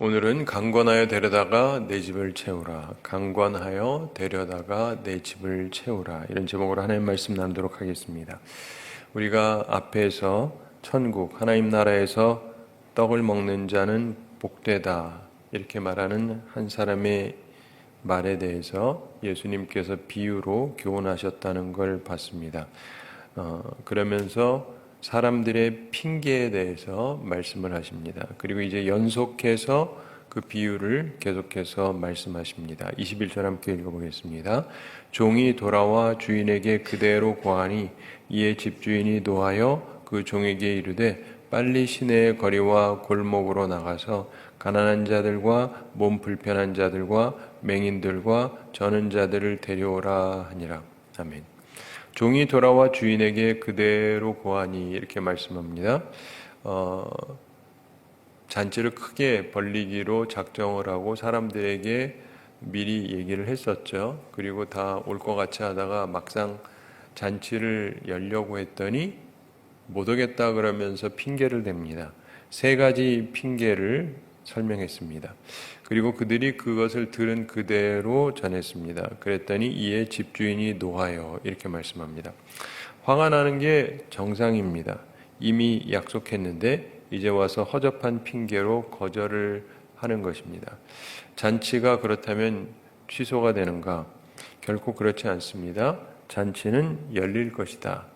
오늘은 강권하여 데려다가 내 집을 채우라. 강권하여 데려다가 내 집을 채우라. 이런 제목으로 하나님 말씀 나누도록 하겠습니다. 우리가 앞에서 천국, 하나님 나라에서 떡을 먹는 자는 복되다 이렇게 말하는 한 사람의 말에 대해서 예수님께서 비유로 교훈하셨다는 걸 봤습니다. 그러면서 사람들의 핑계에 대해서 말씀을 하십니다. 그리고 이제 연속해서 그 비유를 계속해서 말씀하십니다. 21절 함께 읽어보겠습니다. 종이 돌아와 주인에게 그대로 고하니 이에 집주인이 노하여 그 종에게 이르되 빨리 시내의 거리와 골목으로 나가서 가난한 자들과 몸 불편한 자들과 맹인들과 저는 자들을 데려오라 하니라. 아멘. 종이 돌아와 주인에게 그대로 고하니 이렇게 말씀합니다. 잔치를 크게 벌리기로 작정을 하고 사람들에게 미리 얘기를 했었죠. 그리고 다 올 것 같이 하다가 막상 잔치를 열려고 했더니 못 오겠다 그러면서 핑계를 댑니다. 3가지 핑계를 설명했습니다. 그리고 그들이 그것을 들은 그대로 전했습니다. 그랬더니 이에 집주인이 노하여 이렇게 말씀합니다. 화가 나는 게 정상입니다. 이미 약속했는데 이제 와서 허접한 핑계로 거절을 하는 것입니다. 잔치가 그렇다면 취소가 되는가? 결코 그렇지 않습니다. 잔치는 열릴 것이다.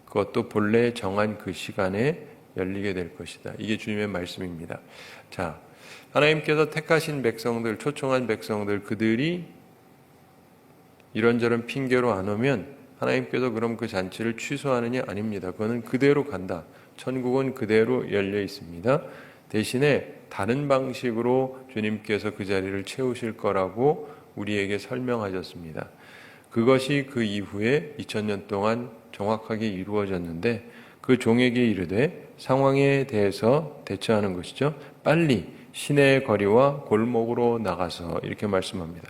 그것도 본래 정한 그 시간에 열리게 될 것이다. 이게 주님의 말씀입니다. 자, 하나님께서 택하신 백성들, 초청한 백성들, 그들이 이런저런 핑계로 안 오면 하나님께서 그럼 그 잔치를 취소하느냐? 아닙니다. 그거는 그대로 간다. 천국은 그대로 열려 있습니다. 대신에 다른 방식으로 주님께서 그 자리를 채우실 거라고 우리에게 설명하셨습니다. 그것이 그 이후에 2000년 동안 정확하게 이루어졌는데 그 종에게 이르되 상황에 대해서 대처하는 것이죠. 빨리 시내의 거리와 골목으로 나가서 이렇게 말씀합니다.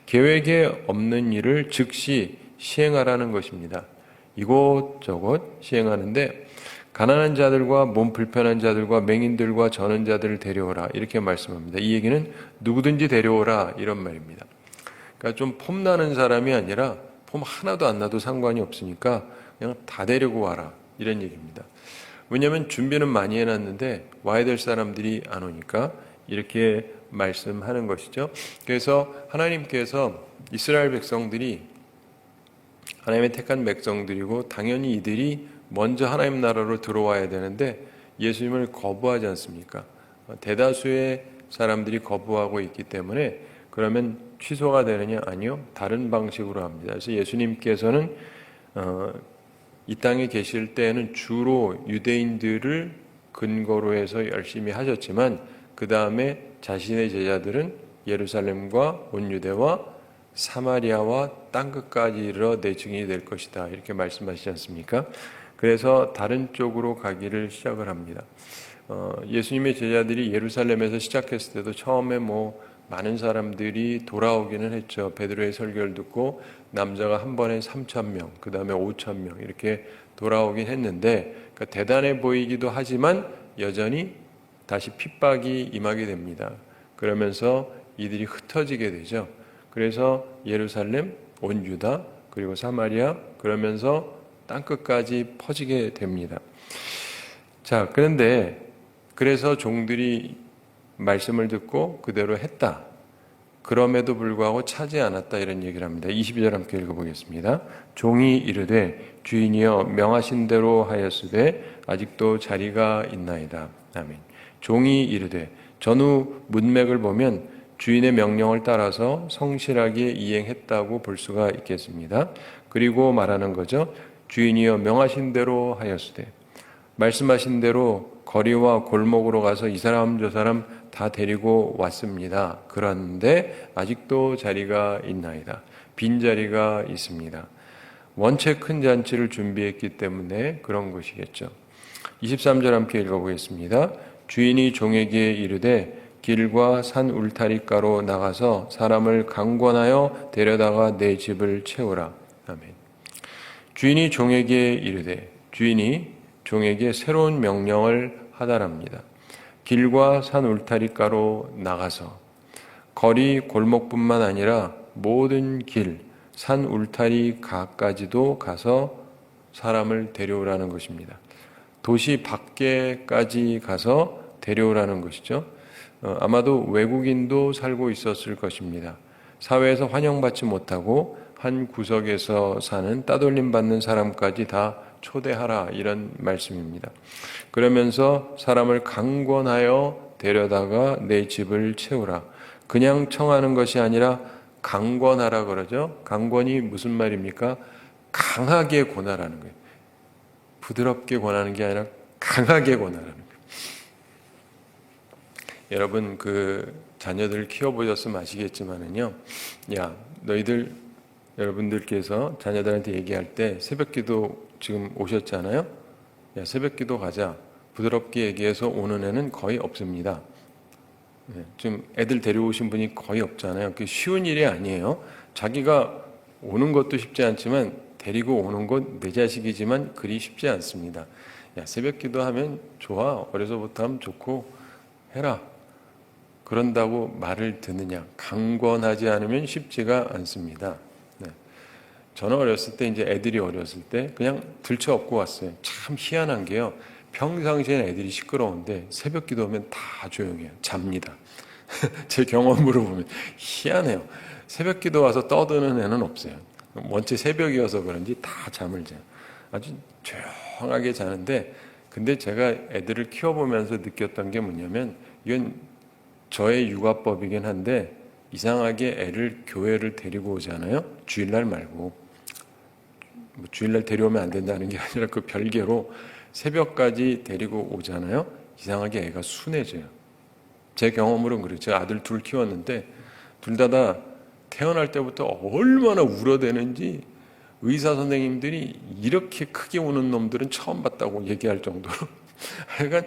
계획에 없는 일을 즉시 시행하라는 것입니다. 이곳저곳 시행하는데 가난한 자들과 몸 불편한 자들과 맹인들과 저는 자들을 데려오라 이렇게 말씀합니다. 이 얘기는 누구든지 데려오라 이런 말입니다. 그러니까 좀 폼나는 사람이 아니라 폼 하나도 안 나도 상관이 없으니까 그냥 다 데리고 와라 이런 얘기입니다. 왜냐하면 준비는 많이 해놨는데 와야 될 사람들이 안 오니까 이렇게 말씀하는 것이죠. 그래서 하나님께서 이스라엘 백성들이 하나님의 택한 백성들이고 당연히 이들이 먼저 하나님 나라로 들어와야 되는데 예수님을 거부하지 않습니까? 대다수의 사람들이 거부하고 있기 때문에 그러면 취소가 되느냐? 아니요. 다른 방식으로 합니다. 그래서 예수님께서는 이 땅에 계실 때에는 주로 유대인들을 근거로 해서 열심히 하셨지만 그 다음에 자신의 제자들은 예루살렘과 온 유대와 사마리아와 땅끝까지 이르러 내 증인이 될 것이다 이렇게 말씀하시지 않습니까? 그래서 다른 쪽으로 가기를 시작을 합니다. 예수님의 제자들이 예루살렘에서 시작했을 때도 처음에 많은 사람들이 돌아오기는 했죠. 베드로의 설교를 듣고 남자가 한 번에 3,000명, 그 다음에 5,000명 이렇게 돌아오긴 했는데 그러니까 대단해 보이기도 하지만 여전히 다시 핍박이 임하게 됩니다. 그러면서 이들이 흩어지게 되죠. 그래서 예루살렘, 온 유다, 그리고 사마리아 그러면서 땅끝까지 퍼지게 됩니다. 자, 그런데 그래서 종들이 말씀을 듣고 그대로 했다. 그럼에도 불구하고 차지 않았다 이런 얘기를 합니다. 22절 함께 읽어보겠습니다. 종이 이르되 주인이여 명하신 대로 하였으되 아직도 자리가 있나이다. 아멘. 종이 이르되 전후 문맥을 보면 주인의 명령을 따라서 성실하게 이행했다고 볼 수가 있겠습니다. 그리고 말하는 거죠. 주인이여 명하신 대로 하였으되 말씀하신 대로 거리와 골목으로 가서 이 사람 저 사람 다 데리고 왔습니다. 그런데 아직도 자리가 있나이다. 빈자리가 있습니다. 원체 큰 잔치를 준비했기 때문에 그런 것이겠죠. 23절 함께 읽어보겠습니다. 주인이 종에게 이르되 길과 산 울타리가로 나가서 사람을 강권하여 데려다가 내 집을 채우라. 아멘. 주인이 종에게 이르되 주인이 종에게 새로운 명령을 하다랍니다. 길과 산 울타리가로 나가서 거리 골목뿐만 아니라 모든 길, 산 울타리가까지도 가서 사람을 데려오라는 것입니다. 도시 밖에까지 가서 데려오라는 것이죠. 아마도 외국인도 살고 있었을 것입니다. 사회에서 환영받지 못하고 한 구석에서 사는 따돌림 받는 사람까지 다 초대하라, 이런 말씀입니다. 그러면서 사람을 강권하여 데려다가 내 집을 채우라. 그냥 청하는 것이 아니라 강권하라 그러죠. 강권이 무슨 말입니까? 강하게 권하라는 거예요. 부드럽게 권하는 게 아니라 강하게 권하라는 거예요. 여러분 자녀들 키워보셨으면 아시겠지만은요, 야 너희들, 여러분들께서 자녀들한테 얘기할 때 새벽기도 지금 오셨잖아요. 야 새벽기도 가자. 부드럽게 얘기해서 오는 애는 거의 없습니다. 지금 애들 데려오신 분이 거의 없잖아요. 그게 쉬운 일이 아니에요. 자기가 오는 것도 쉽지 않지만 데리고 오는 건 내 자식이지만 그리 쉽지 않습니다. 야 새벽기도 하면 좋아. 어려서부터 하면 좋고 해라. 그런다고 말을 듣느냐? 강권하지 않으면 쉽지가 않습니다. 저는 어렸을 때, 이제 애들이 어렸을 때 그냥 들쳐업고 왔어요. 참 희한한 게요. 평상시에는 애들이 시끄러운데 새벽기도 오면 다 조용해요. 잡니다. 제 경험으로 보면 희한해요. 새벽기도 와서 떠드는 애는 없어요. 원체 새벽이어서 그런지 다 잠을 자요. 아주 조용하게 자는데, 근데 제가 애들을 키워보면서 느꼈던 게 뭐냐면, 이건 저의 육아법이긴 한데 이상하게 애를 교회를 데리고 오잖아요. 주일날 말고. 주일날 데려오면 안 된다는 게 아니라 그 별개로 새벽까지 데리고 오잖아요. 이상하게 애가 순해져요. 제 경험으로는 그래요. 제가 아들 둘 키웠는데 둘 다 태어날 때부터 얼마나 울어대는지 의사 선생님들이 이렇게 크게 우는 놈들은 처음 봤다고 얘기할 정도로 하여간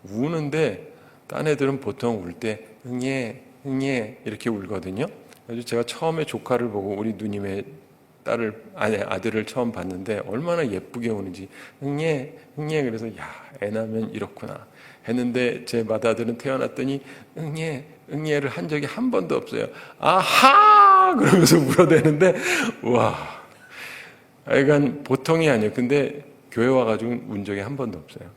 우는데, 딴 애들은 보통 울 때 응애 응애 이렇게 울거든요. 그래서 제가 처음에 조카를 보고 우리 누님의 아들을 처음 봤는데 얼마나 예쁘게 우는지 응애 응애, 그래서 야 애 낳으면 이렇구나 했는데, 제 맏아들은 태어났더니 응애 응애를 한 적이 한 번도 없어요. 아하 그러면서 울어대는데 와, 하여간 보통이 아니에요. 근데 교회 와가지고 운 적이 한 번도 없어요.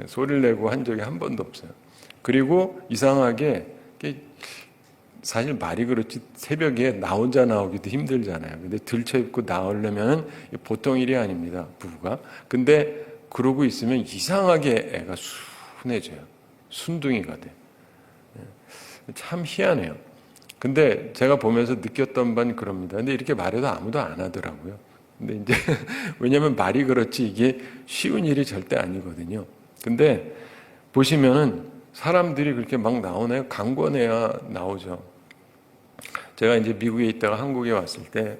소리를 내고 한 적이 한 번도 없어요. 그리고 이상하게 사실 말이 그렇지 새벽에 나 혼자 나오기도 힘들잖아요. 근데 들쳐입고 나오려면 보통 일이 아닙니다, 부부가. 근데 그러고 있으면 이상하게 애가 순해져요. 순둥이가 돼. 참 희한해요. 근데 제가 보면서 느꼈던 바는 그럽니다. 근데 이렇게 말해도 아무도 안 하더라고요. 근데 이제 왜냐면 말이 그렇지 이게 쉬운 일이 절대 아니거든요. 근데 보시면은 사람들이 그렇게 막 나오나요? 강권해야 나오죠. 제가 이제 미국에 있다가 한국에 왔을 때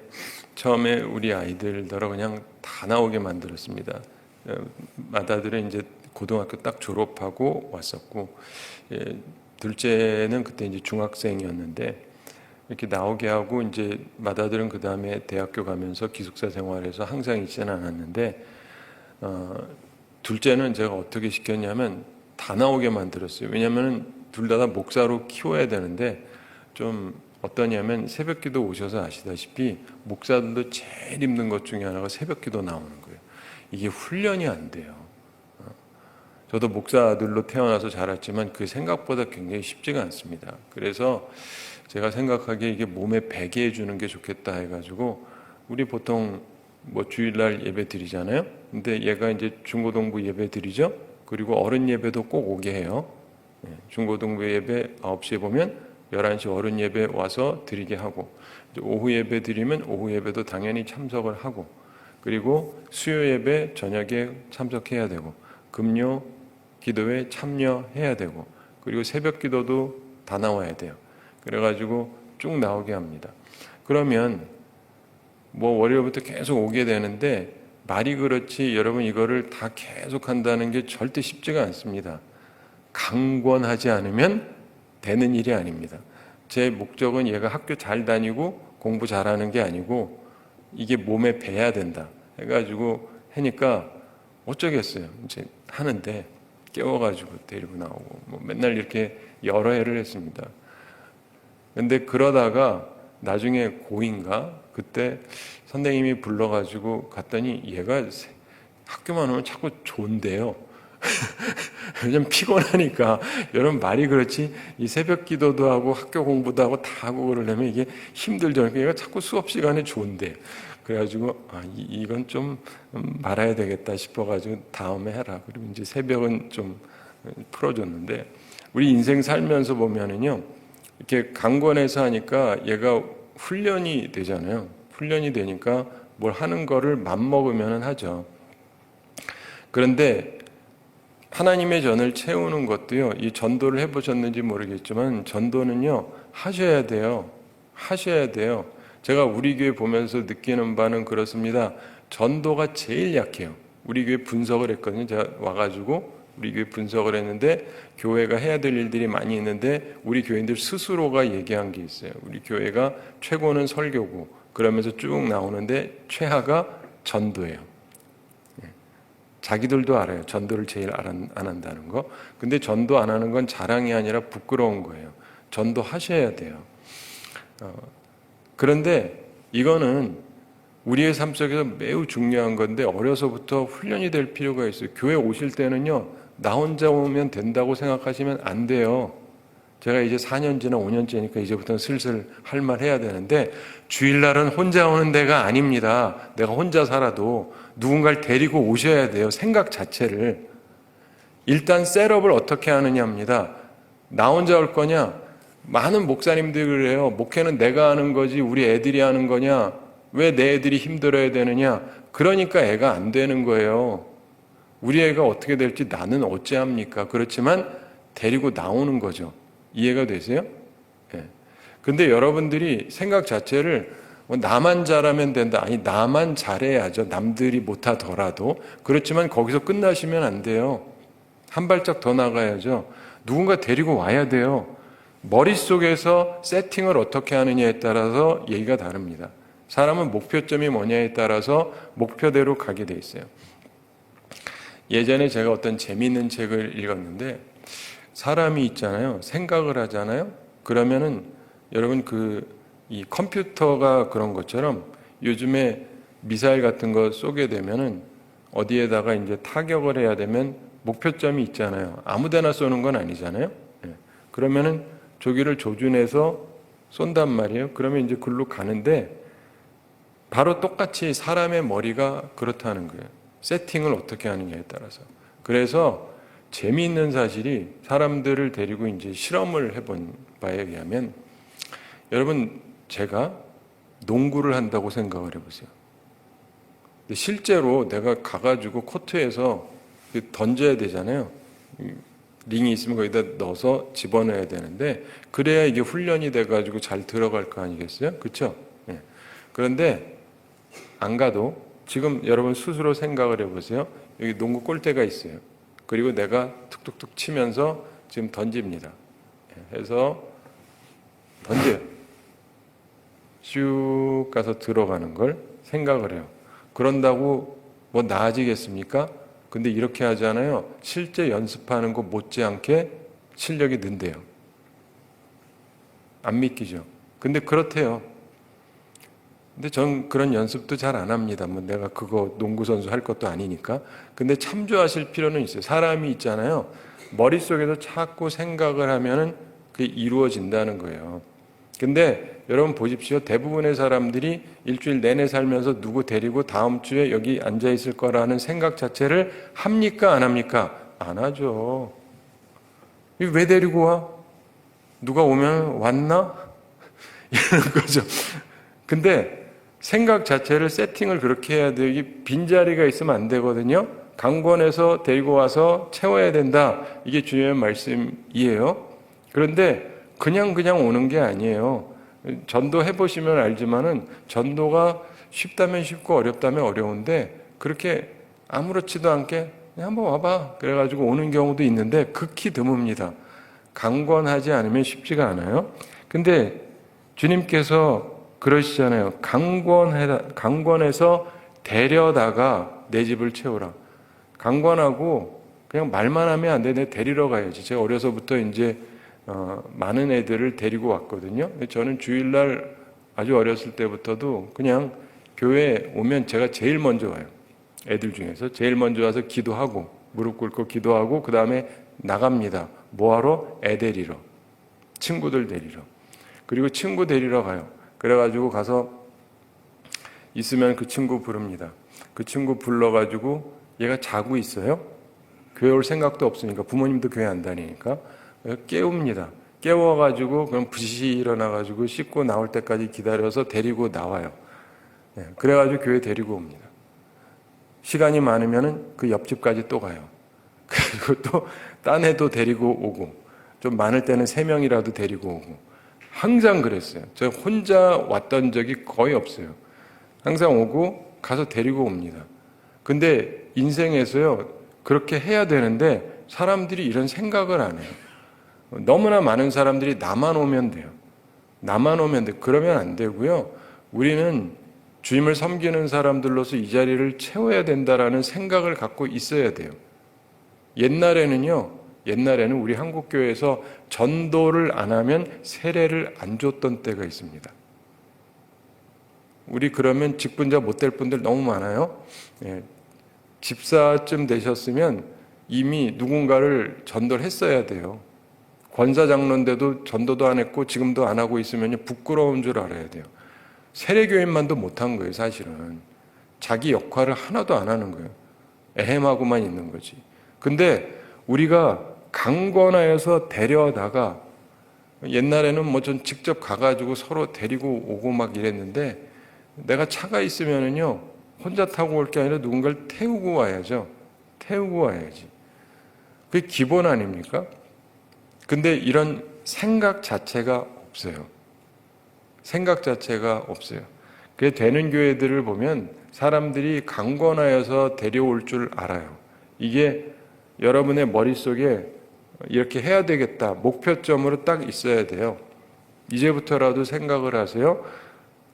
처음에 우리 아이들더러 그냥 다 나오게 만들었습니다. 맏아들은 이제 고등학교 딱 졸업하고 왔었고, 둘째는 그때 이제 중학생이었는데 이렇게 나오게 하고, 이제 맏아들은 그 다음에 대학교 가면서 기숙사 생활에서 항상 있지는 않았는데, 둘째는 제가 어떻게 시켰냐면 다 나오게 만들었어요. 왜냐하면 둘 다 목사로 키워야 되는데, 좀 어떠냐면 새벽기도 오셔서 아시다시피 목사들도 제일 힘든 것 중에 하나가 새벽기도 나오는 거예요. 이게 훈련이 안 돼요. 저도 목사들로 태어나서 자랐지만 그 생각보다 굉장히 쉽지가 않습니다. 그래서 제가 생각하기에 이게 몸에 배게 해주는 게 좋겠다 해가지고, 우리 보통 뭐 주일날 예배 드리잖아요. 근데 얘가 이제 중고등부 예배 드리죠. 그리고 어른 예배도 꼭 오게 해요. 중고등부 예배 9시에 보면 11시 어른 예배 와서 드리게 하고, 오후 예배 드리면 오후 예배도 당연히 참석을 하고, 그리고 수요 예배 저녁에 참석해야 되고, 금요 기도에 참여해야 되고, 그리고 새벽 기도도 다 나와야 돼요. 그래가지고 쭉 나오게 합니다. 그러면 뭐 월요일부터 계속 오게 되는데, 말이 그렇지 여러분 이거를 다 계속 한다는 게 절대 쉽지가 않습니다. 강권하지 않으면 되는 일이 아닙니다. 제 목적은 얘가 학교 잘 다니고 공부 잘하는 게 아니고 이게 몸에 배야 된다 해가지고 하니까 어쩌겠어요. 이제 하는데 깨워가지고 데리고 나오고 뭐 맨날 이렇게 여러 해를 했습니다. 근데 그러다가 나중에 고2인가 그때 선생님이 불러가지고 갔더니 얘가 학교만 오면 자꾸 존대요. 요즘 피곤하니까 여러분 말이 그렇지 이 새벽 기도도 하고 학교 공부도 하고 다 하고 그러려면 이게 힘들죠. 그러니까 얘가 자꾸 수업 시간에 존대. 그래가지고 이건 좀 말아야 되겠다 싶어가지고 다음에 해라. 그리고 이제 새벽은 좀 풀어줬는데 우리 인생 살면서 보면은요 이렇게 강권해서 하니까 얘가 훈련이 되잖아요. 훈련이 되니까 뭘 하는 거를 맘먹으면 하죠. 그런데 하나님의 전을 채우는 것도요, 이 전도를 해보셨는지 모르겠지만, 전도는요, 하셔야 돼요. 하셔야 돼요. 제가 우리 교회 보면서 느끼는 바는 그렇습니다. 전도가 제일 약해요. 우리 교회 분석을 했거든요. 제가 와가지고 우리 교회 분석을 했는데, 교회가 해야 될 일들이 많이 있는데, 우리 교인들 스스로가 얘기한 게 있어요. 우리 교회가 최고는 설교고, 그러면서 쭉 나오는데, 최하가 전도예요. 자기들도 알아요. 전도를 제일 안 한다는 거. 근데 전도 안 하는 건 자랑이 아니라 부끄러운 거예요. 전도 하셔야 돼요. 그런데 이거는 우리의 삶 속에서 매우 중요한 건데 어려서부터 훈련이 될 필요가 있어요. 교회 오실 때는요. 나 혼자 오면 된다고 생각하시면 안 돼요. 제가 이제 4년째나 5년째니까 이제부터는 슬슬 할 말 해야 되는데 주일날은 혼자 오는 데가 아닙니다. 내가 혼자 살아도 누군가를 데리고 오셔야 돼요. 생각 자체를. 일단 셋업을 어떻게 하느냐입니다. 나 혼자 올 거냐? 많은 목사님들이 그래요. 목회는 내가 하는 거지 우리 애들이 하는 거냐? 왜 내 애들이 힘들어야 되느냐? 그러니까 애가 안 되는 거예요. 우리 애가 어떻게 될지 나는 어찌합니까? 그렇지만 데리고 나오는 거죠. 이해가 되세요? 예. 근데 여러분들이 생각 자체를 나만 잘하면 된다. 아니, 나만 잘해야죠. 남들이 못하더라도. 그렇지만 거기서 끝나시면 안 돼요. 한 발짝 더 나가야죠. 누군가 데리고 와야 돼요. 머릿속에서 세팅을 어떻게 하느냐에 따라서 얘기가 다릅니다. 사람은 목표점이 뭐냐에 따라서 목표대로 가게 돼 있어요. 예전에 제가 어떤 재미있는 책을 읽었는데 사람이 있잖아요. 생각을 하잖아요. 그러면은 여러분 이 컴퓨터가 그런 것처럼 요즘에 미사일 같은 거 쏘게 되면은 어디에다가 이제 타격을 해야 되면 목표점이 있잖아요. 아무데나 쏘는 건 아니잖아요. 그러면은 조기를 조준해서 쏜단 말이에요. 그러면 이제 글로 가는데 바로 똑같이 사람의 머리가 그렇다는 거예요. 세팅을 어떻게 하느냐에 따라서. 그래서 재미있는 사실이 사람들을 데리고 이제 실험을 해본 바에 의하면 여러분 제가 농구를 한다고 생각을 해보세요. 근데 실제로 내가 가가지고 코트에서 던져야 되잖아요. 링이 있으면 거기다 넣어서 집어넣어야 되는데 그래야 이게 훈련이 돼가지고 잘 들어갈 거 아니겠어요? 그렇죠? 네. 그런데 안 가도 지금 여러분 스스로 생각을 해보세요. 여기 농구 골대가 있어요. 그리고 내가 툭툭툭 치면서 지금 던집니다. 해서 던져요. 쭉 가서 들어가는 걸 생각을 해요. 그런다고 뭐 나아지겠습니까? 근데 이렇게 하잖아요. 실제 연습하는 거 못지않게 실력이 는대요. 안 믿기죠? 근데 그렇대요. 근데 전 그런 연습도 잘 안 합니다. 뭐 내가 그거 농구 선수 할 것도 아니니까. 근데 참조하실 필요는 있어요. 사람이 있잖아요. 머릿속에서 자꾸 생각을 하면은 그게 이루어진다는 거예요. 근데 여러분 보십시오. 대부분의 사람들이 일주일 내내 살면서 누구 데리고 다음 주에 여기 앉아 있을 거라는 생각 자체를 합니까? 안 합니까? 안 하죠. 왜 데리고 와? 누가 오면 왔나? 이러는 거죠. 근데 생각 자체를 세팅을 그렇게 해야 돼요. 이 빈자리가 있으면 안 되거든요. 강권해서 데리고 와서 채워야 된다. 이게 중요한 말씀이에요. 그런데 그냥 오는 게 아니에요. 전도 해보시면 알지만은 전도가 쉽다면 쉽고 어렵다면 어려운데 그렇게 아무렇지도 않게 그냥 한번 와봐. 그래가지고 오는 경우도 있는데 극히 드뭅니다. 강권하지 않으면 쉽지가 않아요. 근데 주님께서 그러시잖아요. 강권해서 데려다가 내 집을 채우라. 강권하고 그냥 말만 하면 안 돼. 내 데리러 가야지. 제가 어려서부터 이제 많은 애들을 데리고 왔거든요. 저는 주일날 아주 어렸을 때부터도 그냥 교회에 오면 제가 제일 먼저 와요. 애들 중에서 제일 먼저 와서 기도하고 무릎 꿇고 기도하고 그 다음에 나갑니다. 뭐하러? 애 데리러. 친구들 데리러. 그리고 친구 데리러 가요. 그래가지고 가서 있으면 그 친구 부릅니다. 그 친구 불러가지고 얘가 자고 있어요. 교회 올 생각도 없으니까 부모님도 교회 안 다니니까 깨웁니다. 깨워가지고 그럼 부시 일어나가지고 씻고 나올 때까지 기다려서 데리고 나와요. 그래가지고 교회 데리고 옵니다. 시간이 많으면은 그 옆집까지 또 가요. 그리고 또 딴 애도 데리고 오고 좀 많을 때는 3명이라도 데리고 오고 항상 그랬어요. 제가 혼자 왔던 적이 거의 없어요. 항상 오고 가서 데리고 옵니다. 근데 인생에서요 그렇게 해야 되는데 사람들이 이런 생각을 안 해요. 너무나 많은 사람들이 나만 오면 돼요. 나만 오면 돼. 그러면 안 되고요. 우리는 주님을 섬기는 사람들로서 이 자리를 채워야 된다라는 생각을 갖고 있어야 돼요. 옛날에는 우리 한국교회에서 전도를 안 하면 세례를 안 줬던 때가 있습니다. 우리 그러면 직분자 못 될 분들 너무 많아요. 집사쯤 되셨으면 이미 누군가를 전도를 했어야 돼요. 권사장로인데도 전도도 안 했고 지금도 안 하고 있으면 부끄러운 줄 알아야 돼요. 세례교인만도 못한 거예요, 사실은. 자기 역할을 하나도 안 하는 거예요. 애헴하고만 있는 거지. 근데 우리가 강권하여서 데려다가 옛날에는 뭐 전 직접 가가지고 서로 데리고 오고 막 이랬는데 내가 차가 있으면은요 혼자 타고 올 게 아니라 누군가를 태우고 와야죠. 태우고 와야지. 그게 기본 아닙니까? 근데 이런 생각 자체가 없어요. 생각 자체가 없어요. 그게 되는 교회들을 보면 사람들이 강권하여서 데려올 줄 알아요. 이게 여러분의 머릿속에 이렇게 해야 되겠다. 목표점으로 딱 있어야 돼요. 이제부터라도 생각을 하세요.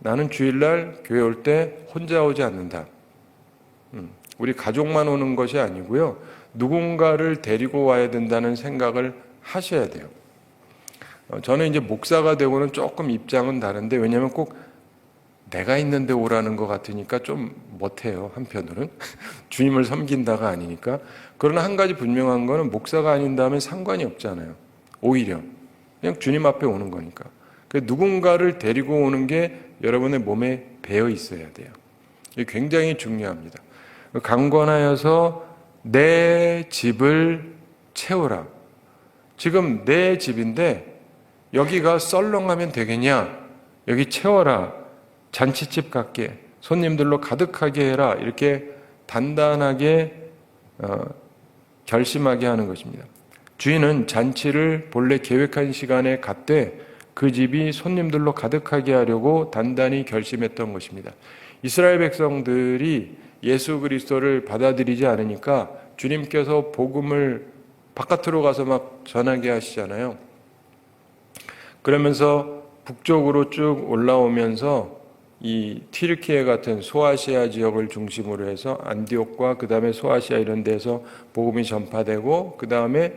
나는 주일날 교회 올 때 혼자 오지 않는다. 우리 가족만 오는 것이 아니고요. 누군가를 데리고 와야 된다는 생각을 하셔야 돼요. 저는 이제 목사가 되고는 조금 입장은 다른데 왜냐하면 꼭 내가 있는데 오라는 것 같으니까 좀 못해요. 한편으로는 주님을 섬긴다가 아니니까. 그러나 한 가지 분명한 거는 목사가 아닌다면 상관이 없잖아요. 오히려 그냥 주님 앞에 오는 거니까. 누군가를 데리고 오는 게 여러분의 몸에 배어 있어야 돼요. 이게 굉장히 중요합니다. 강권하여서 내 집을 채우라. 지금 내 집인데 여기가 썰렁하면 되겠냐? 여기 채워라. 잔치집 같게 손님들로 가득하게 해라. 이렇게 단단하게 결심하게 하는 것입니다. 주인은 잔치를 본래 계획한 시간에 갔되 그 집이 손님들로 가득하게 하려고 단단히 결심했던 것입니다. 이스라엘 백성들이 예수 그리스도를 받아들이지 않으니까 주님께서 복음을 바깥으로 가서 막 전하게 하시잖아요. 그러면서 북쪽으로 쭉 올라오면서 이 튀르키예 같은 소아시아 지역을 중심으로 해서 안디옥과 그 다음에 소아시아 이런 데서 복음이 전파되고 그 다음에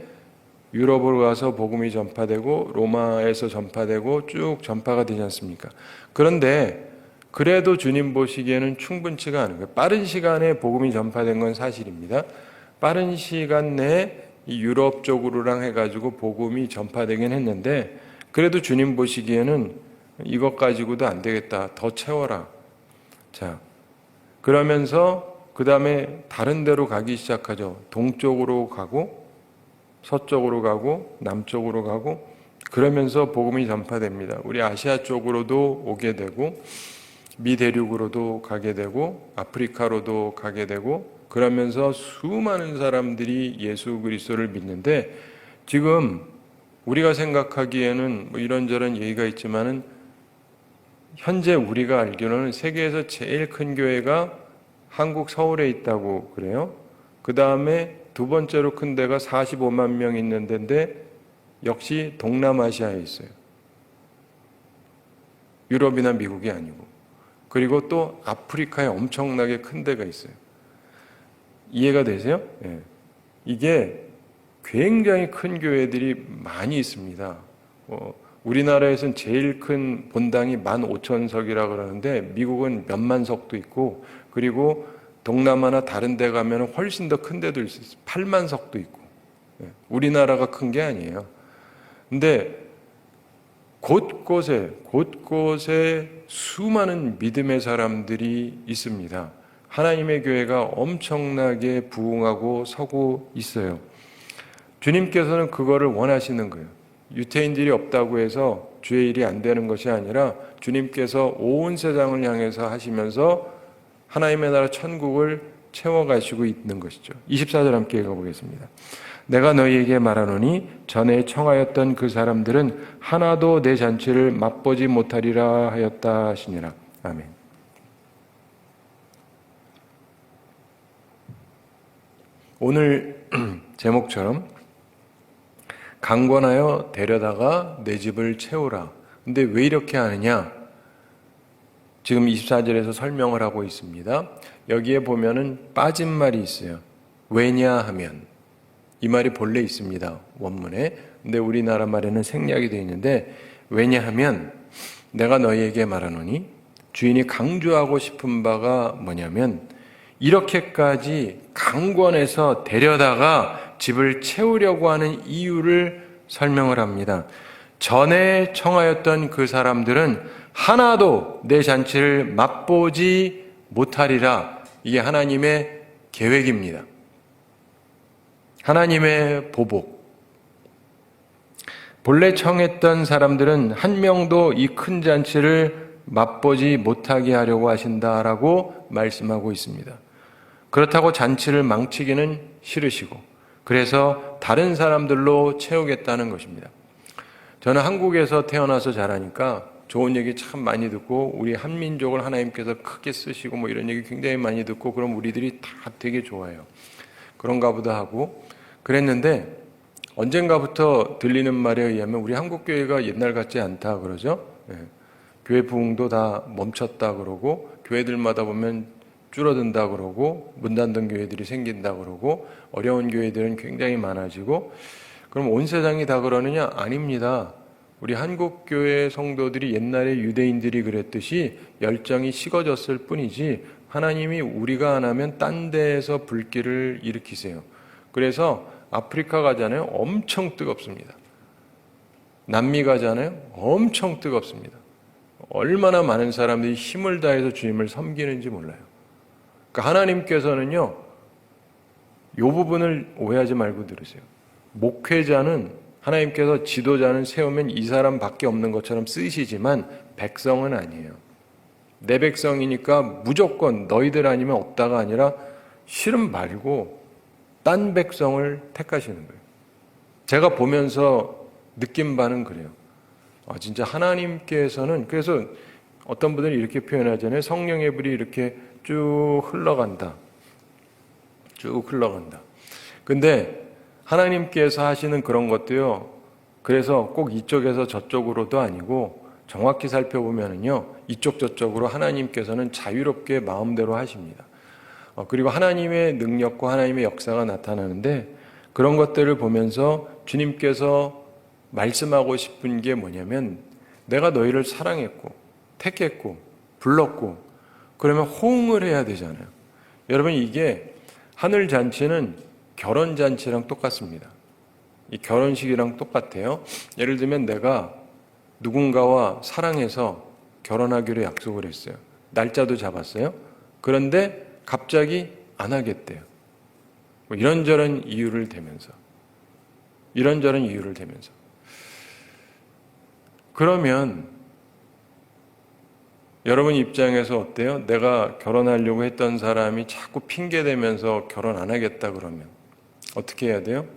유럽으로 가서 복음이 전파되고 로마에서 전파되고 쭉 전파가 되지 않습니까? 그런데 그래도 주님 보시기에는 충분치가 않은 거예요. 빠른 시간에 복음이 전파된 건 사실입니다. 빠른 시간 내에 이 유럽 쪽으로랑 해가지고 복음이 전파되긴 했는데 그래도 주님 보시기에는 이것 가지고도 안 되겠다. 더 채워라. 자, 그러면서 그 다음에 다른 데로 가기 시작하죠. 동쪽으로 가고 서쪽으로 가고 남쪽으로 가고 그러면서 복음이 전파됩니다. 우리 아시아 쪽으로도 오게 되고 미대륙으로도 가게 되고 아프리카로도 가게 되고 그러면서 수많은 사람들이 예수 그리스도를 믿는데 지금 우리가 생각하기에는 뭐 이런저런 얘기가 있지만은 현재 우리가 알기로는 세계에서 제일 큰 교회가 한국 서울에 있다고 그래요. 그 다음에 두 번째로 큰 데가 45만 명 있는 데인데 역시 동남아시아에 있어요. 유럽이나 미국이 아니고. 그리고 또 아프리카에 엄청나게 큰 데가 있어요. 이해가 되세요? 네. 이게 굉장히 큰 교회들이 많이 있습니다. 우리나라에서는 제일 큰 본당이 15,000석이라 그러는데 미국은 몇만 석도 있고, 그리고 동남아나 다른 데 가면 훨씬 더 큰 데도 있어요. 8만 석도 있고. 우리나라가 큰 게 아니에요. 근데 곳곳에 수많은 믿음의 사람들이 있습니다. 하나님의 교회가 엄청나게 부흥하고 서고 있어요. 주님께서는 그거를 원하시는 거예요. 유태인들이 없다고 해서 주의 일이 안 되는 것이 아니라 주님께서 온 세상을 향해서 하시면서 하나님의 나라 천국을 채워가시고 있는 것이죠. 24절 함께 읽어보겠습니다. 내가 너희에게 말하노니 전에 청하였던 그 사람들은 하나도 내 잔치를 맛보지 못하리라 하였다 하시니라. 아멘. 오늘 제목처럼 강권하여 데려다가 내 집을 채우라. 근데 왜 이렇게 하느냐? 지금 24절에서 설명을 하고 있습니다. 여기에 보면은 빠진 말이 있어요. 왜냐하면, 이 말이 본래 있습니다, 원문에. 근데 우리나라 말에는 생략이 되어 있는데, 왜냐하면 내가 너희에게 말하노니, 주인이 강조하고 싶은 바가 뭐냐면 이렇게까지 강권해서 데려다가 집을 채우려고 하는 이유를 설명을 합니다. 전에 청하였던 그 사람들은 하나도 내 잔치를 맛보지 못하리라. 이게 하나님의 계획입니다. 하나님의 보복. 본래 청했던 사람들은 한 명도 이 큰 잔치를 맛보지 못하게 하려고 하신다라고 말씀하고 있습니다. 그렇다고 잔치를 망치기는 싫으시고, 그래서 다른 사람들로 채우겠다는 것입니다. 저는 한국에서 태어나서 자라니까 좋은 얘기 참 많이 듣고, 우리 한민족을 하나님께서 크게 쓰시고 뭐 이런 얘기 굉장히 많이 듣고, 그럼 우리들이 다 되게 좋아요. 그런가 보다 하고 그랬는데, 언젠가부터 들리는 말에 의하면 우리 한국교회가 옛날 같지 않다 그러죠. 교회 부흥도 다 멈췄다 그러고, 교회들마다 보면 줄어든다 그러고, 문 닫는 교회들이 생긴다 그러고, 어려운 교회들은 굉장히 많아지고. 그럼 온 세상이 다 그러느냐? 아닙니다. 우리 한국교회 성도들이 옛날에 유대인들이 그랬듯이 열정이 식어졌을 뿐이지, 하나님이 우리가 안 하면 딴 데에서 불길을 일으키세요. 그래서 아프리카 가잖아요. 엄청 뜨겁습니다. 남미 가잖아요. 엄청 뜨겁습니다. 얼마나 많은 사람들이 힘을 다해서 주님을 섬기는지 몰라요. 그러니까 하나님께서는요, 이 부분을 오해하지 말고 들으세요. 목회자는, 하나님께서 지도자는 세우면 이 사람밖에 없는 것처럼 쓰시지만 백성은 아니에요. 내 백성이니까 무조건 너희들 아니면 없다가 아니라 싫음 말고 딴 백성을 택하시는 거예요. 제가 보면서 느낀 바는 그래요. 진짜 하나님께서는, 그래서 어떤 분들이 이렇게 표현하잖아요. 성령의 불이 이렇게 쭉 흘러간다. 쭉 흘러간다. 근데 하나님께서 하시는 그런 것도요, 그래서 꼭 이쪽에서 저쪽으로도 아니고 정확히 살펴보면은요, 이쪽 저쪽으로 하나님께서는 자유롭게 마음대로 하십니다. 그리고 하나님의 능력과 하나님의 역사가 나타나는데, 그런 것들을 보면서 주님께서 말씀하고 싶은 게 뭐냐면, 내가 너희를 사랑했고 택했고 불렀고, 그러면 호응을 해야 되잖아요. 여러분, 이게 하늘 잔치는 결혼 잔치랑 똑같습니다. 이 결혼식이랑 똑같아요. 예를 들면 내가 누군가와 사랑해서 결혼하기로 약속을 했어요. 날짜도 잡았어요. 그런데 갑자기 안 하겠대요. 이런저런 이유를 대면서. 그러면 여러분 입장에서 어때요? 내가 결혼하려고 했던 사람이 자꾸 핑계대면서 결혼 안 하겠다 그러면 어떻게 해야 돼요?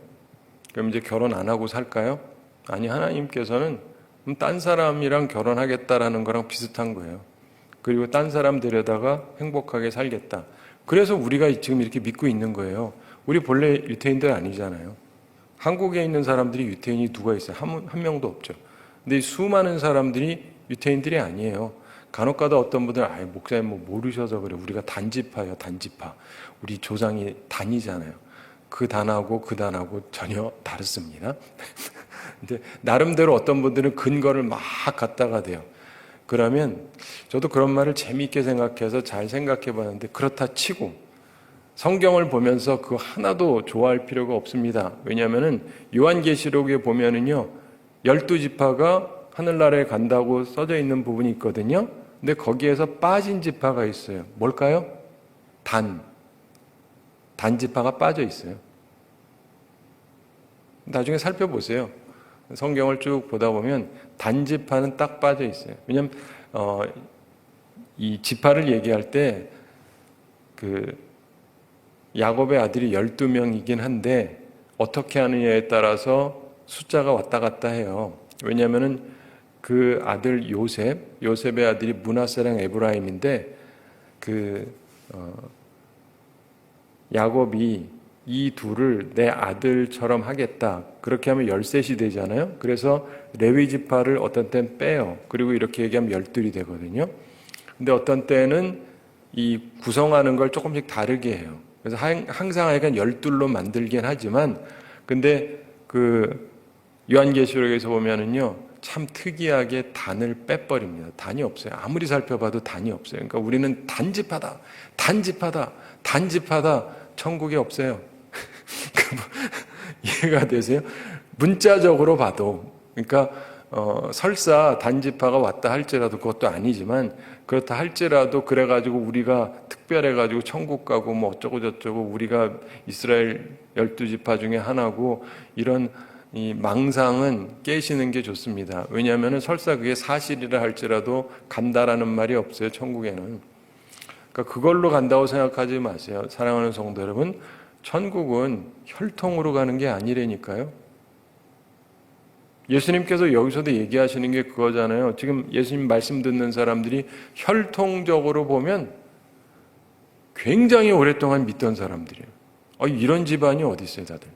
그럼 이제 결혼 안 하고 살까요? 아니, 하나님께서는 딴 사람이랑 결혼하겠다라는 거랑 비슷한 거예요. 그리고 딴 사람 데려다가 행복하게 살겠다. 그래서 우리가 지금 이렇게 믿고 있는 거예요. 우리 본래 유태인들 아니잖아요. 한국에 있는 사람들이 유태인이 누가 있어요? 한 명도 없죠. 근데 수많은 사람들이 유태인들이 아니에요. 간혹가다 어떤 분들은 목사님 모르셔서 그래. 우리가 단지파예요, 단지파. 우리 조상이 단이잖아요. 그 단하고 전혀 다릅니다. 근데 나름대로 어떤 분들은 근거를 막 갖다가 대요. 그러면 저도 그런 말을 재미있게 생각해서 잘 생각해 봤는데, 그렇다 치고 성경을 보면서 그거 하나도 좋아할 필요가 없습니다. 왜냐하면은 요한계시록에 보면은요, 12지파가 하늘나라에 간다고 써져 있는 부분이 있거든요. 근데 거기에서 빠진 지파가 있어요. 뭘까요? 단지파가 빠져 있어요. 나중에 살펴보세요. 성경을 쭉 보다 보면 단지파는 딱 빠져 있어요. 왜냐하면 이 지파를 얘기할 때 그 야곱의 아들이 12명이긴 한데 어떻게 하느냐에 따라서 숫자가 왔다 갔다 해요. 왜냐하면 그 아들 요셉의 아들이 므낫세랑 에브라임인데 야곱이 이 둘을 내 아들처럼 하겠다. 그렇게 하면 13이 되잖아요. 그래서 레위 지파를 어떤 때는 빼요. 그리고 이렇게 얘기하면 12이 되거든요. 근데 어떤 때는 이 구성하는 걸 조금씩 다르게 해요. 그래서 항상 하여간 12로 만들긴 하지만, 근데 그 요한계시록에서 보면은요, 참 특이하게 단을 빼버립니다. 단이 없어요. 아무리 살펴봐도 단이 없어요. 그러니까 우리는 단지파다. 천국에 없어요. 이해가 되세요? 문자적으로 봐도. 그러니까 설사 단지파가 왔다 할지라도, 그것도 아니지만 그렇다 할지라도 그래가지고 우리가 특별해가지고 천국 가고 뭐 어쩌고 저쩌고 우리가 이스라엘 12지파 중에 하나고, 이런 이 망상은 깨시는 게 좋습니다. 왜냐하면 설사 그게 사실이라 할지라도 간다라는 말이 없어요, 천국에는. 그러니까 그걸로 간다고 생각하지 마세요. 사랑하는 성도 여러분, 천국은 혈통으로 가는 게 아니라니까요. 예수님께서 여기서도 얘기하시는 게 그거잖아요. 지금 예수님 말씀 듣는 사람들이 혈통적으로 보면 굉장히 오랫동안 믿던 사람들이에요. 이런 집안이 어디 있어요, 다들?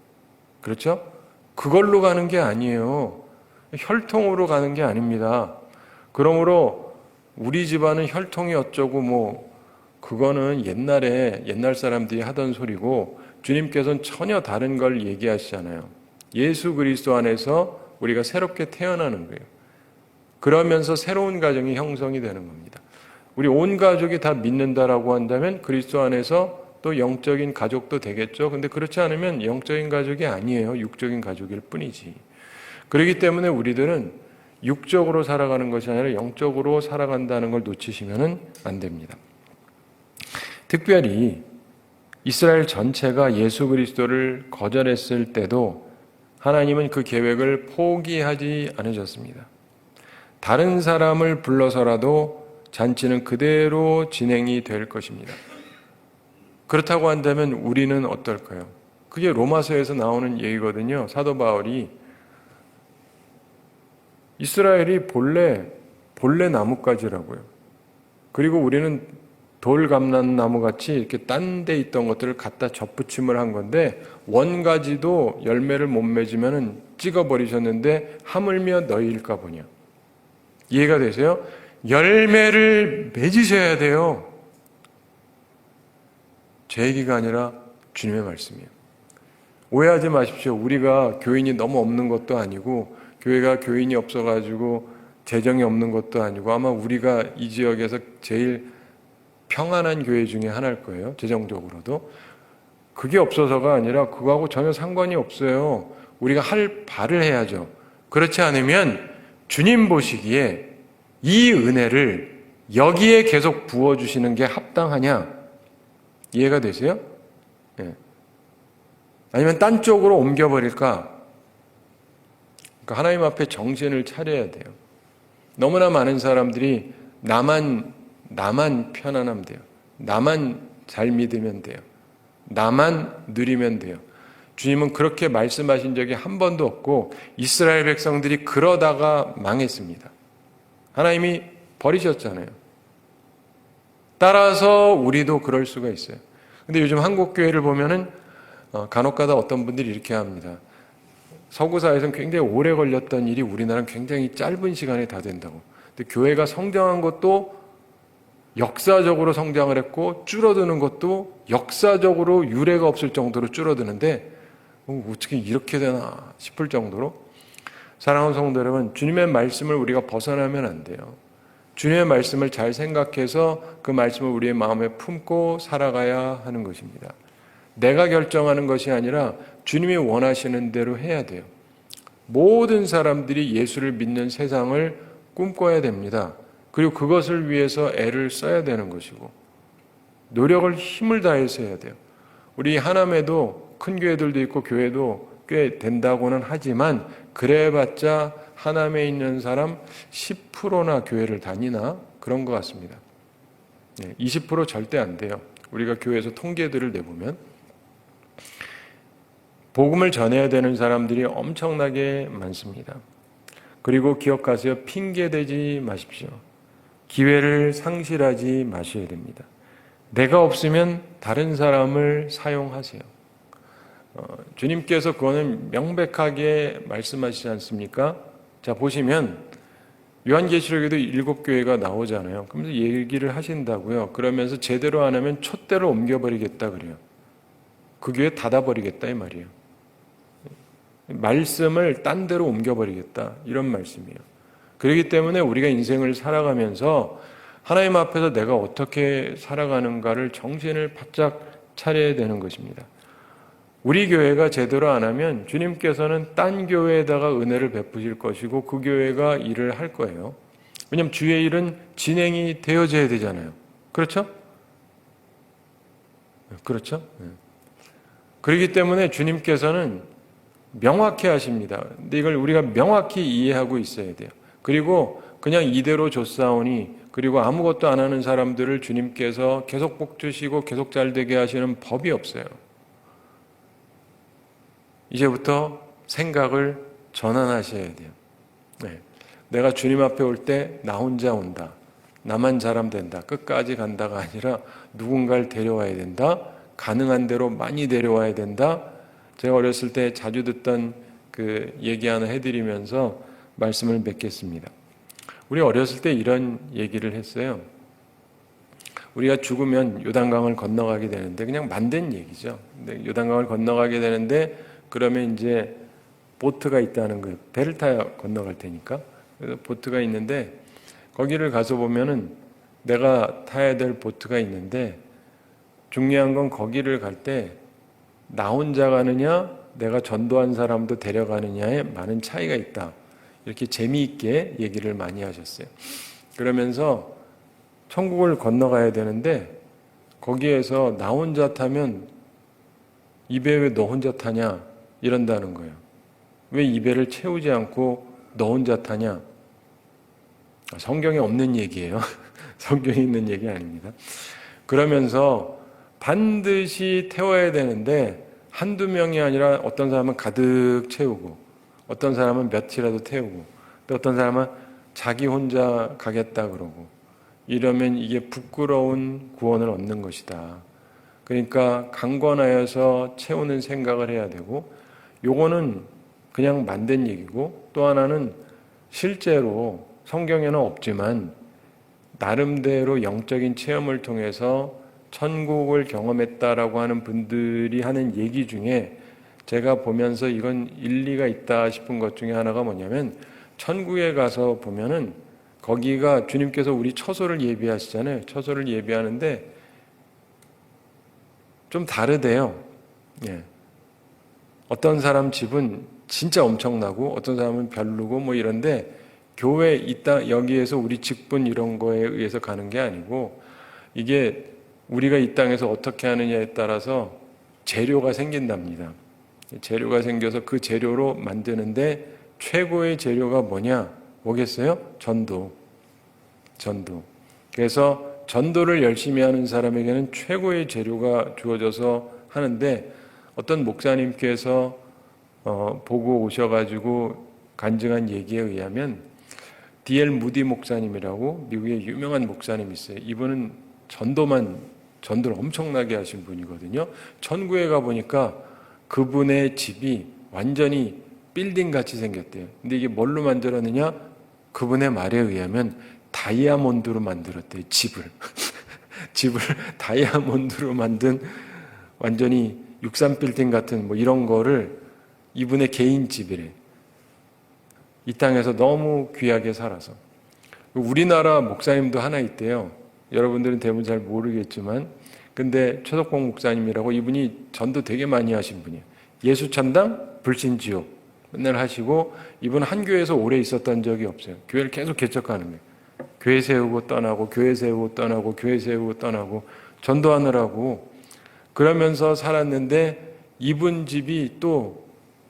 그렇죠? 그걸로 가는 게 아니에요. 혈통으로 가는 게 아닙니다. 그러므로 우리 집안은 혈통이 어쩌고 뭐 그거는 옛날 사람들이 하던 소리고, 주님께서는 전혀 다른 걸 얘기하시잖아요. 예수 그리스도 안에서 우리가 새롭게 태어나는 거예요. 그러면서 새로운 가정이 형성이 되는 겁니다. 우리 온 가족이 다 믿는다라고 한다면 그리스도 안에서 또 영적인 가족도 되겠죠. 근데 그렇지 않으면 영적인 가족이 아니에요. 육적인 가족일 뿐이지. 그렇기 때문에 우리들은 육적으로 살아가는 것이 아니라 영적으로 살아간다는 걸 놓치시면 안 됩니다. 특별히 이스라엘 전체가 예수 그리스도를 거절했을 때도 하나님은 그 계획을 포기하지 않으셨습니다. 다른 사람을 불러서라도 잔치는 그대로 진행이 될 것입니다. 그렇다고 한다면 우리는 어떨까요? 그게 로마서에서 나오는 얘기거든요. 사도 바울이 이스라엘이 본래 나뭇가지라고요. 그리고 우리는 돌감람나무 같이 이렇게 딴 데 있던 것들을 갖다 접붙임을 한 건데, 원가지도 열매를 못 맺으면 찍어버리셨는데 하물며 너희일까 보냐. 이해가 되세요? 열매를 맺으셔야 돼요. 제 얘기가 아니라 주님의 말씀이에요. 오해하지 마십시오. 우리가 교인이 너무 없는 것도 아니고, 교회가 교인이 없어가지고 재정이 없는 것도 아니고, 아마 우리가 이 지역에서 제일 평안한 교회 중에 하나일 거예요. 재정적으로도. 그게 없어서가 아니라 그거하고 전혀 상관이 없어요. 우리가 할 바를 해야죠. 그렇지 않으면 주님 보시기에 이 은혜를 여기에 계속 부어주시는 게 합당하냐? 이해가 되세요? 네. 아니면 딴 쪽으로 옮겨버릴까? 그러니까 하나님 앞에 정신을 차려야 돼요. 너무나 많은 사람들이 나만 편안하면 돼요. 나만 잘 믿으면 돼요. 나만 누리면 돼요. 주님은 그렇게 말씀하신 적이 한 번도 없고, 이스라엘 백성들이 그러다가 망했습니다. 하나님이 버리셨잖아요. 따라서 우리도 그럴 수가 있어요. 근데 요즘 한국 교회를 보면은 간혹가다 어떤 분들이 이렇게 합니다. 서구사에서는 굉장히 오래 걸렸던 일이 우리나라는 굉장히 짧은 시간에 다 된다고. 근데 교회가 성장한 것도 역사적으로 성장을 했고 줄어드는 것도 역사적으로 유례가 없을 정도로 줄어드는데 어떻게 이렇게 되나 싶을 정도로 사랑하는 성도 여러분, 주님의 말씀을 우리가 벗어나면 안 돼요. 주님의 말씀을 잘 생각해서 그 말씀을 우리의 마음에 품고 살아가야 하는 것입니다. 내가 결정하는 것이 아니라 주님이 원하시는 대로 해야 돼요. 모든 사람들이 예수를 믿는 세상을 꿈꿔야 됩니다. 그리고 그것을 위해서 애를 써야 되는 것이고 노력을 힘을 다해서 해야 돼요. 우리 하남에도 큰 교회들도 있고 교회도 꽤 된다고는 하지만 그래봤자 하남에 있는 사람 10%나 교회를 다니나 그런 것 같습니다. 20% 절대 안 돼요. 우리가 교회에서 통계들을 내보면 복음을 전해야 되는 사람들이 엄청나게 많습니다. 그리고 기억하세요. 핑계대지 마십시오. 기회를 상실하지 마셔야 됩니다. 내가 없으면 다른 사람을 사용하세요. 주님께서 그거는 명백하게 말씀하시지 않습니까? 자, 보시면 요한계시록에도 7교회가 나오잖아요. 그러면서 얘기를 하신다고요. 그러면서 제대로 안 하면 촛대를 옮겨버리겠다 그래요. 그 교회 닫아버리겠다 이 말이에요. 말씀을 딴 데로 옮겨버리겠다 이런 말씀이에요. 그렇기 때문에 우리가 인생을 살아가면서 하나님 앞에서 내가 어떻게 살아가는가를 정신을 바짝 차려야 되는 것입니다. 우리 교회가 제대로 안 하면 주님께서는 딴 교회에다가 은혜를 베푸실 것이고 그 교회가 일을 할 거예요. 왜냐하면 주의 일은 진행이 되어져야 되잖아요. 그렇죠? 그렇죠? 그렇기 때문에 주님께서는 명확히 하십니다. 근데 이걸 우리가 명확히 이해하고 있어야 돼요. 그리고 그냥 이대로 줬사오니 그리고 아무것도 안 하는 사람들을 주님께서 계속 복 주시고 계속 잘 되게 하시는 법이 없어요. 이제부터 생각을 전환하셔야 돼요. 내가 주님 앞에 올 때 나 혼자 온다. 나만 잘하면 된다. 끝까지 간다가 아니라 누군가를 데려와야 된다. 가능한 대로 많이 데려와야 된다. 제가 어렸을 때 자주 듣던 그 얘기 하나 해드리면서 말씀을 맺겠습니다. 우리 어렸을 때 이런 얘기를 했어요. 우리가 죽으면 요단강을 건너가게 되는데 그냥 만든 얘기죠. 근데 요단강을 건너가게 되는데 그러면 이제 보트가 있다는 거예요. 배를 타야 건너갈 테니까. 그래서 보트가 있는데 거기를 가서 보면은 내가 타야 될 보트가 있는데 중요한 건 거기를 갈 때 나 혼자 가느냐 내가 전도한 사람도 데려가느냐에 많은 차이가 있다. 이렇게 재미있게 얘기를 많이 하셨어요. 그러면서 천국을 건너가야 되는데 거기에서 나 혼자 타면 이 배 왜 너 혼자 타냐 이런다는 거예요. 왜 이 배를 채우지 않고 너 혼자 타냐? 성경에 없는 얘기예요. 성경에 있는 얘기 아닙니다. 그러면서 반드시 태워야 되는데 한두 명이 아니라 어떤 사람은 가득 채우고 어떤 사람은 며칠이라도 태우고 또 어떤 사람은 자기 혼자 가겠다 그러고 이러면 이게 부끄러운 구원을 얻는 것이다. 그러니까 강권하여서 채우는 생각을 해야 되고 요거는 그냥 만든 얘기고 또 하나는 실제로 성경에는 없지만 나름대로 영적인 체험을 통해서 천국을 경험했다라고 하는 분들이 하는 얘기 중에 제가 보면서 이건 일리가 있다 싶은 것 중에 하나가 뭐냐면 천국에 가서 보면은 거기가 주님께서 우리 처소를 예비하시잖아요. 처소를 예비하는데 좀 다르대요. 어떤 사람 집은 진짜 엄청나고 어떤 사람은 별로고 뭐 이런데 교회 있다 여기에서 우리 직분 이런 거에 의해서 가는 게 아니고 이게 우리가 이 땅에서 어떻게 하느냐에 따라서 재료가 생긴답니다. 재료가 생겨서 그 재료로 만드는데 최고의 재료가 뭐겠어요? 전도. 그래서 전도를 열심히 하는 사람에게는 최고의 재료가 주어져서 하는데 어떤 목사님께서 보고 오셔가지고 간증한 얘기에 의하면 D.L. 무디 목사님이라고 미국의 유명한 목사님이 있어요. 이분은 전도를 엄청나게 하신 분이거든요. 천국에 가보니까 그분의 집이 완전히 빌딩같이 생겼대요. 근데 이게 뭘로 만들었느냐? 그분의 말에 의하면 다이아몬드로 만들었대요. 집을. 집을 다이아몬드로 만든 완전히 63빌딩 같은 뭐 이런 거를 이분의 개인 집이래. 이 땅에서 너무 귀하게 살아서. 우리나라 목사님도 하나 있대요. 여러분들은 대부분 잘 모르겠지만, 근데 최덕봉 목사님이라고, 이분이 전도 되게 많이 하신 분이에요. 예수천당, 불신지옥 맨날 하시고, 이분 한 교회에서 오래 있었던 적이 없어요. 교회를 계속 개척하는 거예요. 교회 세우고 떠나고, 교회 세우고 떠나고, 교회 세우고 떠나고, 전도하느라고 그러면서 살았는데, 이분 집이 또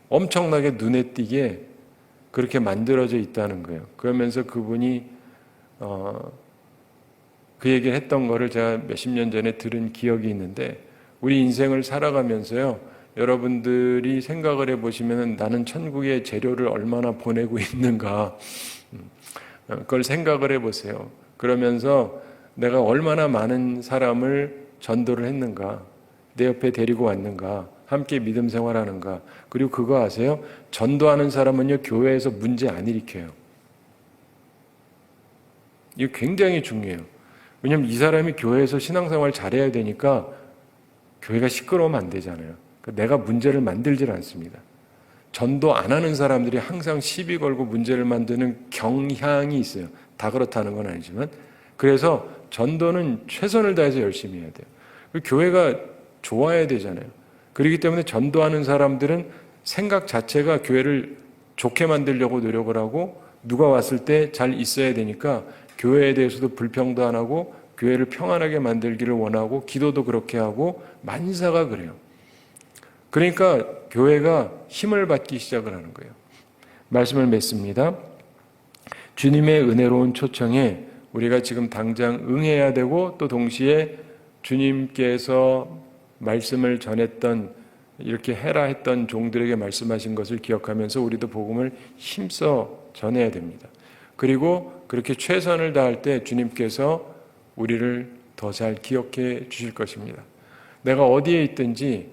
엄청나게 눈에 띄게 그렇게 만들어져 있다는 거예요. 그러면서 그분이 그 얘기를 했던 거를 제가 몇십 년 전에 들은 기억이 있는데, 우리 인생을 살아가면서요, 여러분들이 생각을 해보시면 나는 천국에 재료를 얼마나 보내고 있는가, 그걸 생각을 해보세요. 그러면서 내가 얼마나 많은 사람을 전도를 했는가, 내 옆에 데리고 왔는가, 함께 믿음 생활하는가. 그리고 그거 아세요? 전도하는 사람은요, 교회에서 문제 안 일으켜요. 이거 굉장히 중요해요. 왜냐하면 이 사람이 교회에서 신앙생활 잘해야 되니까 교회가 시끄러우면 안 되잖아요. 내가 문제를 만들질 않습니다. 전도 안 하는 사람들이 항상 시비 걸고 문제를 만드는 경향이 있어요. 다 그렇다는 건 아니지만. 그래서 전도는 최선을 다해서 열심히 해야 돼요. 교회가 좋아야 되잖아요. 그렇기 때문에 전도하는 사람들은 생각 자체가 교회를 좋게 만들려고 노력을 하고, 누가 왔을 때 잘 있어야 되니까 교회에 대해서도 불평도 안 하고, 교회를 평안하게 만들기를 원하고, 기도도 그렇게 하고, 만사가 그래요. 그러니까 교회가 힘을 받기 시작을 하는 거예요. 말씀을 맺습니다. 주님의 은혜로운 초청에 우리가 지금 당장 응해야 되고, 또 동시에 주님께서 말씀을 전했던, 이렇게 해라 했던 종들에게 말씀하신 것을 기억하면서 우리도 복음을 힘써 전해야 됩니다. 그리고 그렇게 최선을 다할 때 주님께서 우리를 더 잘 기억해 주실 것입니다. 내가 어디에 있든지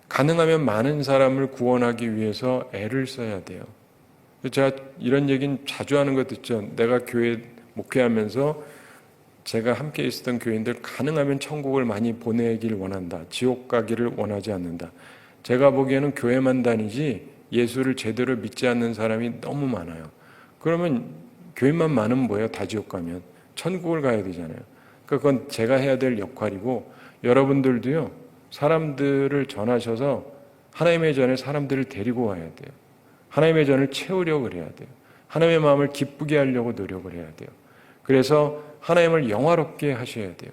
가능하면 많은 사람을 구원하기 위해서 애를 써야 돼요. 제가 이런 얘기는 자주 하는 거 듣죠. 내가 교회 목회하면서 제가 함께 있었던 교인들 가능하면 천국을 많이 보내길 원한다. 지옥 가기를 원하지 않는다. 제가 보기에는 교회만 다니지 예수를 제대로 믿지 않는 사람이 너무 많아요. 그러면 교회만 많으면 뭐예요? 다 지옥 가면. 천국을 가야 되잖아요. 그러니까 그건 제가 해야 될 역할이고, 여러분들도요, 사람들을 전하셔서 하나님의 전에 사람들을 데리고 와야 돼요. 하나님의 전을 채우려고 해야 돼요. 하나님의 마음을 기쁘게 하려고 노력을 해야 돼요. 그래서 하나님을 영화롭게 하셔야 돼요.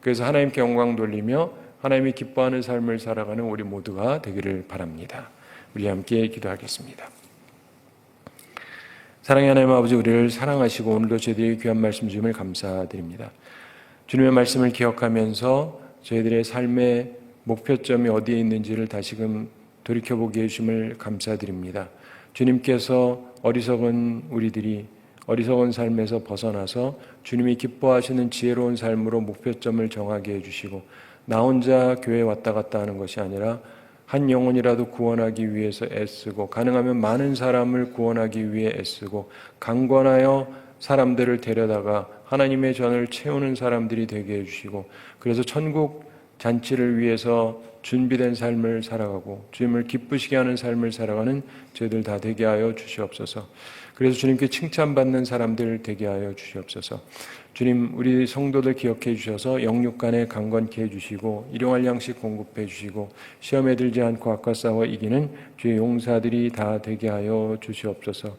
그래서 하나님께 영광 돌리며 하나님이 기뻐하는 삶을 살아가는 우리 모두가 되기를 바랍니다. 우리 함께 기도하겠습니다. 사랑의 하나님 아버지, 우리를 사랑하시고 오늘도 저희들에게 귀한 말씀 주심을 감사드립니다. 주님의 말씀을 기억하면서 저희들의 삶의 목표점이 어디에 있는지를 다시금 돌이켜보게 해주심을 감사드립니다. 주님께서 어리석은 우리들이 어리석은 삶에서 벗어나서 주님이 기뻐하시는 지혜로운 삶으로 목표점을 정하게 해주시고, 나 혼자 교회에 왔다 갔다 하는 것이 아니라 한 영혼이라도 구원하기 위해서 애쓰고, 가능하면 많은 사람을 구원하기 위해 애쓰고, 강권하여 사람들을 데려다가 하나님의 전을 채우는 사람들이 되게 해주시고, 그래서 천국 잔치를 위해서 준비된 삶을 살아가고 주님을 기쁘시게 하는 삶을 살아가는 저희들 다 되게 하여 주시옵소서. 그래서 주님께 칭찬받는 사람들 되게 하여 주시옵소서. 주님, 우리 성도들 기억해 주셔서 영육간에 강건케 해주시고 일용할 양식 공급해 주시고 시험에 들지 않고 악과 싸워 이기는 주의 용사들이 다 되게 하여 주시옵소서.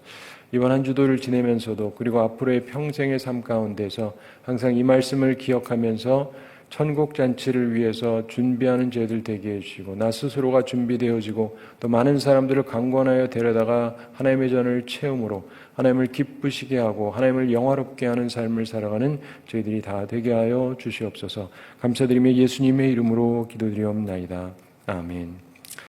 이번 한 주도를 지내면서도 그리고 앞으로의 평생의 삶 가운데서 항상 이 말씀을 기억하면서 천국 잔치를 위해서 준비하는 저희들 되게 해주시고 나 스스로가 준비되어지고 또 많은 사람들을 강권하여 데려다가 하나님의 전을 채움으로 하나님을 기쁘시게 하고 하나님을 영화롭게 하는 삶을 살아가는 저희들이 다 되게 하여 주시옵소서. 감사드리며 예수님의 이름으로 기도드리옵나이다. 아멘.